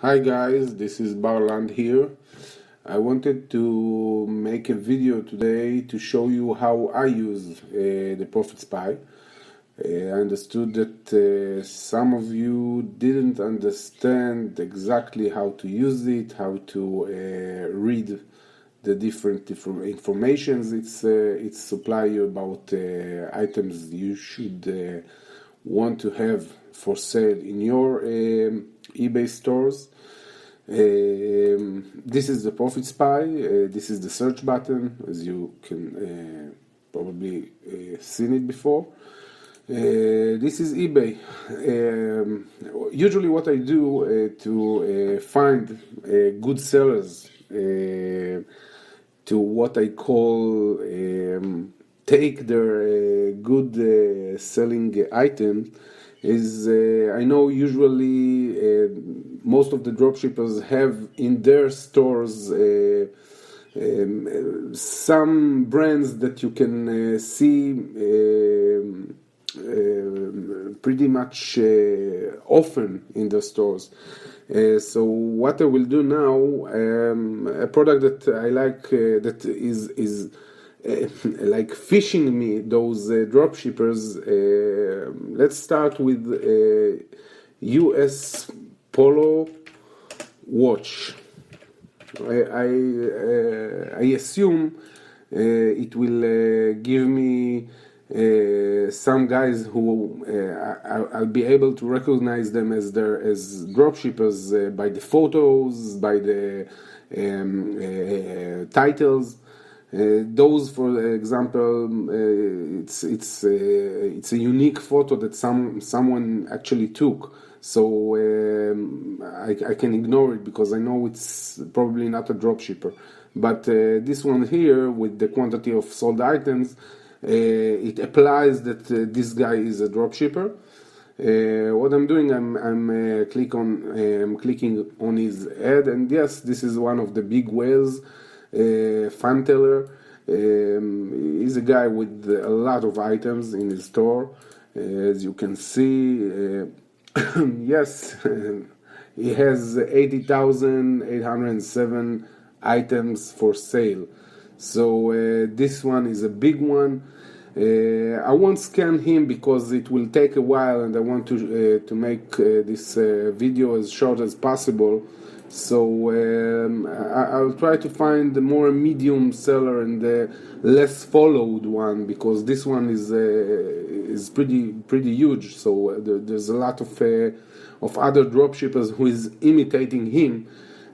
Hi guys, this is Barland here. I wanted to make a video today to show you how I use the Profit Spy. I understood that some of you didn't understand exactly how to use it, how to read the different informations it's supply you about items you should want to have for sale in your eBay stores. This is the Profit Spy. This is the search button, as you can probably seen it before. This is eBay. Usually what I do to find good sellers to what I call take their good selling item is I know usually most of the dropshippers have in their stores some brands that you can see pretty much often in the stores. So what I will do now, a product that I like that is like fishing me those dropshippers. Let's start with US Polo watch. I assume it will give me some guys who I'll be able to recognize them as dropshippers by the photos, by the titles. Those, for example, it's a unique photo that someone actually took. So I can ignore it because I know it's probably not a dropshipper. But this one here, with the quantity of sold items, it applies that this guy is a dropshipper. What I'm doing, I'm clicking on his ad, and yes, this is one of the big whales, fan teller. He's a guy with a lot of items in his store, as you can see. Yes, he has 80,807 items for sale. So this one is a big one. I won't scan him because it will take a while, and I want to make this video as short as possible. So I'll try to find the more medium seller and the less followed one, because this one is pretty huge. So there's a lot of other dropshippers who is imitating him.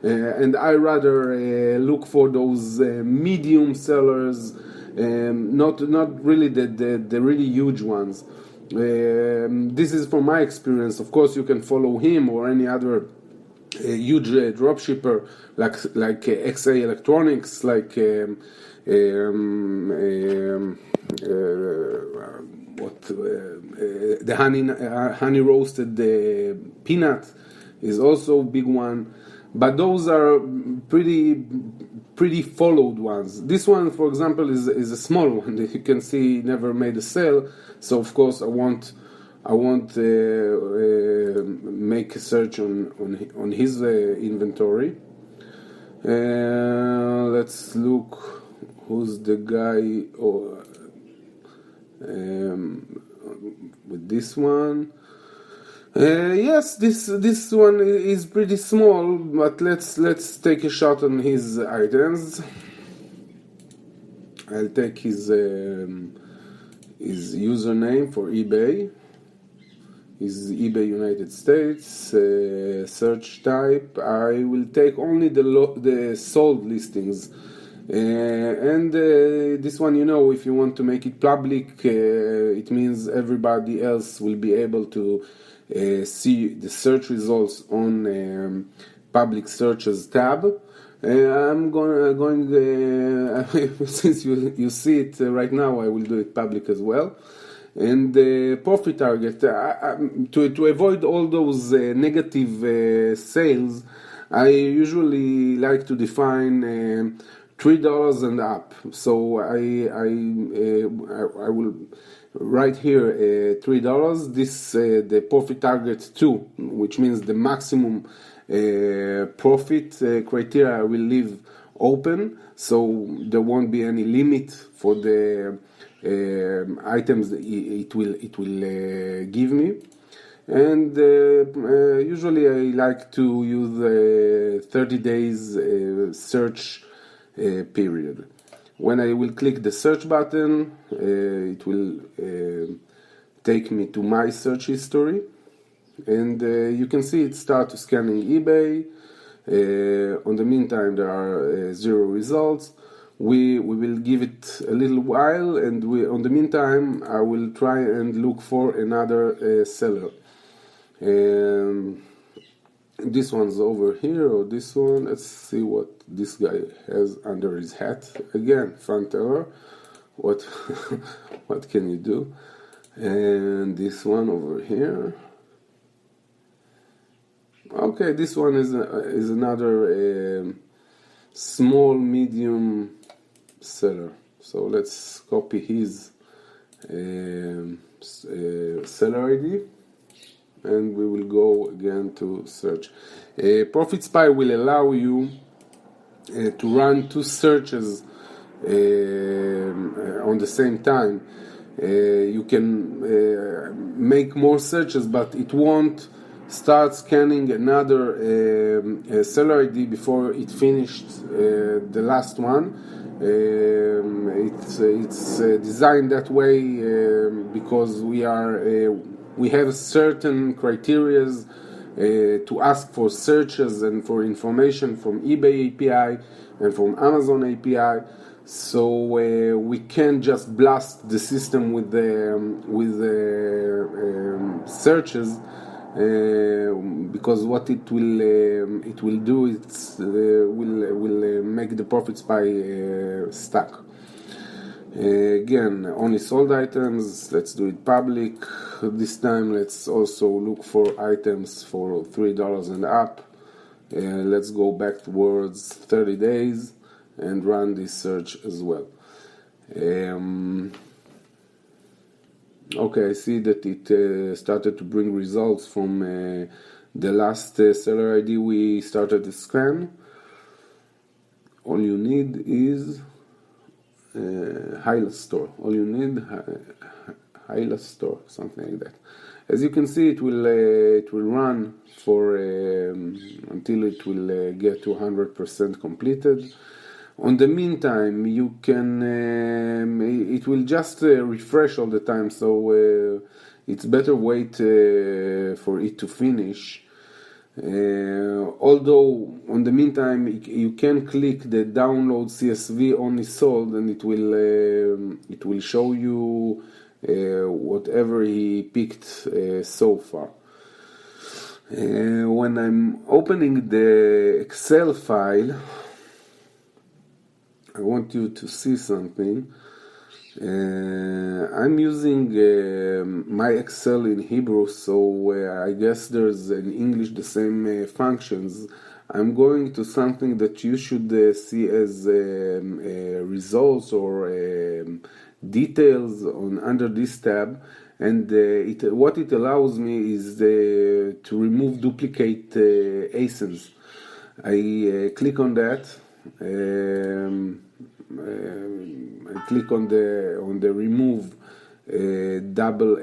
And I rather look for those medium sellers, not really the really huge ones. This is from my experience. Of course, you can follow him or any other huge dropshipper like XA Electronics, like the honey roasted peanut is also a big one. But those are pretty followed ones. This one, for example, is a small one that you can see never made a sale. So of course I won't make a search on his inventory. Let's look who's the guy with this one. Yes, this one is pretty small, but let's take a shot on his items. I'll take his username for eBay. Is eBay United States. Search type, I will take only the sold listings. And this one, if you want to make it public, it means everybody else will be able to see the search results on public searches tab. I'm going since you see it right now, I will do it public as well. And the profit target, to avoid all those negative sales, I usually like to define $3 and up. So I will right here, $3. This the profit target 2, which means the maximum profit criteria I will leave open, so there won't be any limit for the items that it will give me. And usually I like to use 30 days search period. When I will click the search button, it will take me to my search history, and you can see it start scanning eBay. On the meantime, there are 0 results. We will give it a little while, and on the meantime, I will try and look for another seller. This one's over here, or this one. Let's see what this guy has under his hat. Again, front error. What what can you do? And this one over here. Okay, this one is another small medium seller. So let's copy his seller ID, and we will go again to search. Profit Spy will allow you to run 2 searches on the same time. You can make more searches, but it won't start scanning another seller ID before it finished the last one. It's designed that way because we have certain criterias to ask for searches and for information from eBay API and from Amazon API. So we can't just blast the system with the searches, because what it will do is will make the Profit Spy stuck. Again, only sold items. Let's do it public. This time let's also look for items for $3 and up. Let's go back towards 30 days and run this search as well. Okay, I see that it started to bring results from the last seller ID we started to scan. All you need is Hyla store. All you need Hyla store, something like that. As you can see, it will run for until it will get to 100% completed. On the meantime, you can it will just refresh all the time, so it's better wait for it to finish. Although on the meantime you can click the download CSV only sold, and it will show you whatever he picked so far. When I'm opening the Excel file, I want you to see something. I'm using my Excel in Hebrew, so I guess there's in English the same functions. I'm going to something that you should see as results or details under this tab, and what it allows me is to remove duplicate ASINs. I click on that. I click on the remove double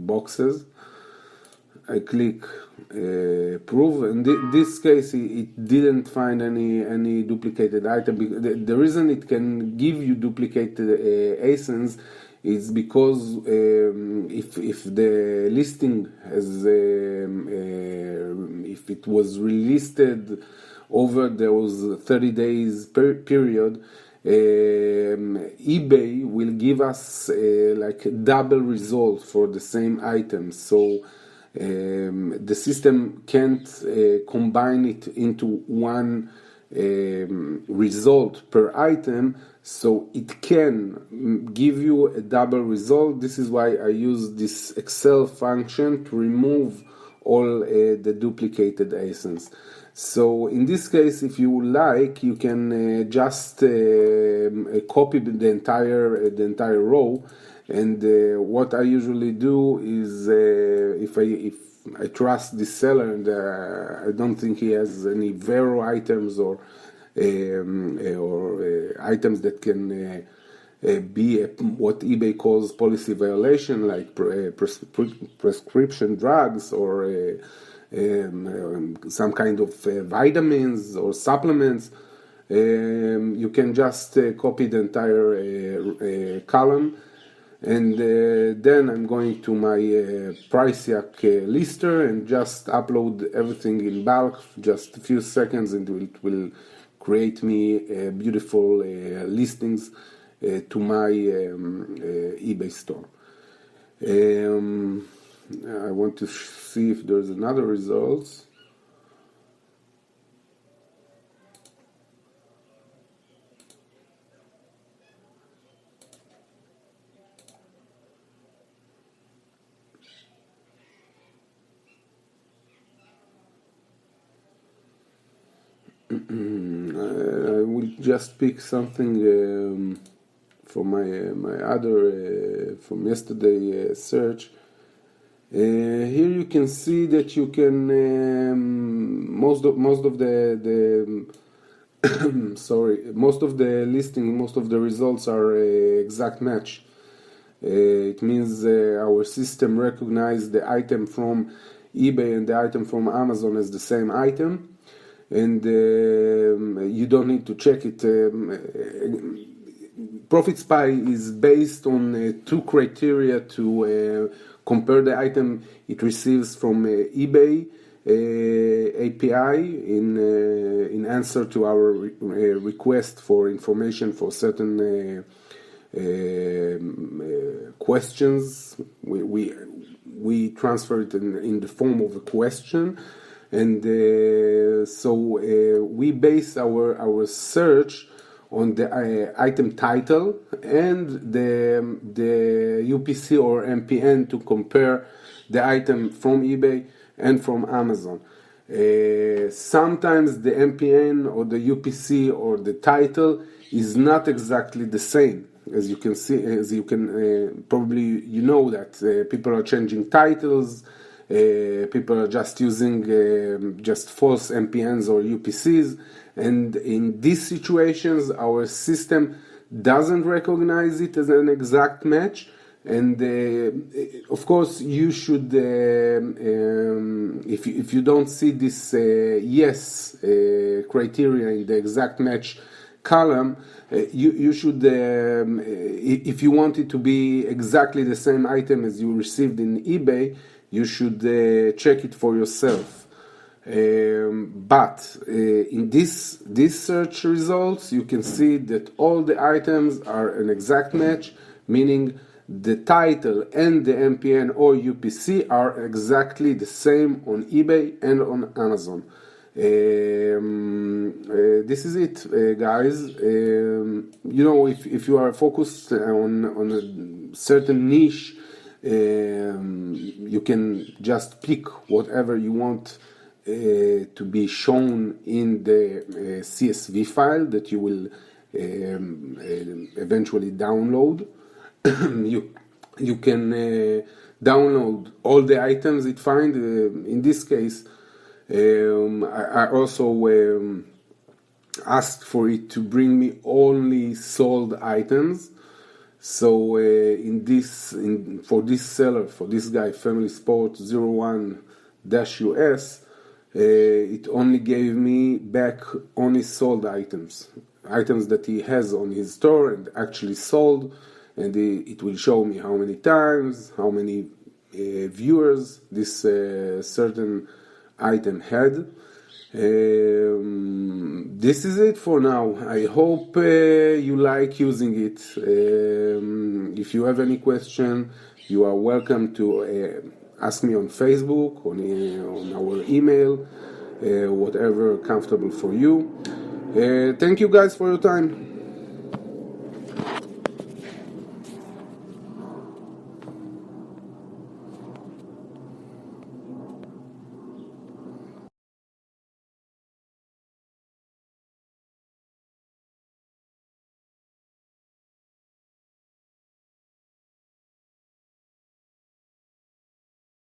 boxes. I click prove, and in this case it didn't find any duplicated item. The reason it can give you duplicated ASINs is because if the listing has if it was relisted over those 30 days period, eBay will give us like a double result for the same item. So the system can't combine it into one result per item, so it can give you a double result. This is why I use this Excel function to remove all the duplicated ASINs. So in this case, if you like, you can just copy the entire row. And what I usually do is, if I trust this seller and I don't think he has any Vero items or items that can be what eBay calls policy violation, like prescription drugs or some kind of vitamins or supplements, you can just copy the entire column. And then I'm going to my price yak lister and just upload everything in bulk, just a few seconds, and it will create me beautiful listings to my eBay store. I want to see if there's another results. I will just pick something from my other from yesterday search. Here you can see that you can most of the sorry, most of the listing, most of the results are exact match. It means our system recognizes the item from eBay and the item from Amazon as the same item. And you don't need to check it. Profit Spy is based on two criteria to compare the item it receives from eBay API in answer to our request for information for certain questions. We transfer it in the form of a question. And so we base our search on the item title and the UPC or MPN to compare the item from eBay and from Amazon. Sometimes the MPN or the UPC or the title is not exactly the same. As you can see, probably you know that people are changing titles. People are just using just false MPNs or UPCs, and in these situations our system doesn't recognize it as an exact match. And of course you should if you don't see this yes criteria in the exact match column, you should if you want it to be exactly the same item as you received in eBay, you should check it for yourself. But in this search results, you can see that all the items are an exact match, meaning the title and the MPN or UPC are exactly the same on eBay and on Amazon. This is it, guys. If you are focused on a certain niche, you can just pick whatever you want to be shown in the CSV file that you will eventually download. You can download all the items it finds. In this case, I also asked for it to bring me only sold items. So for this seller, for this guy, Family Sport 01-US, it only gave me back only sold items that he has on his store and actually sold, and it will show me how many times, how many viewers this certain item had. This is it for now. I hope you like using it. If you have any question, you are welcome to ask me on Facebook, on our email, whatever comfortable for you. Thank you guys for your time.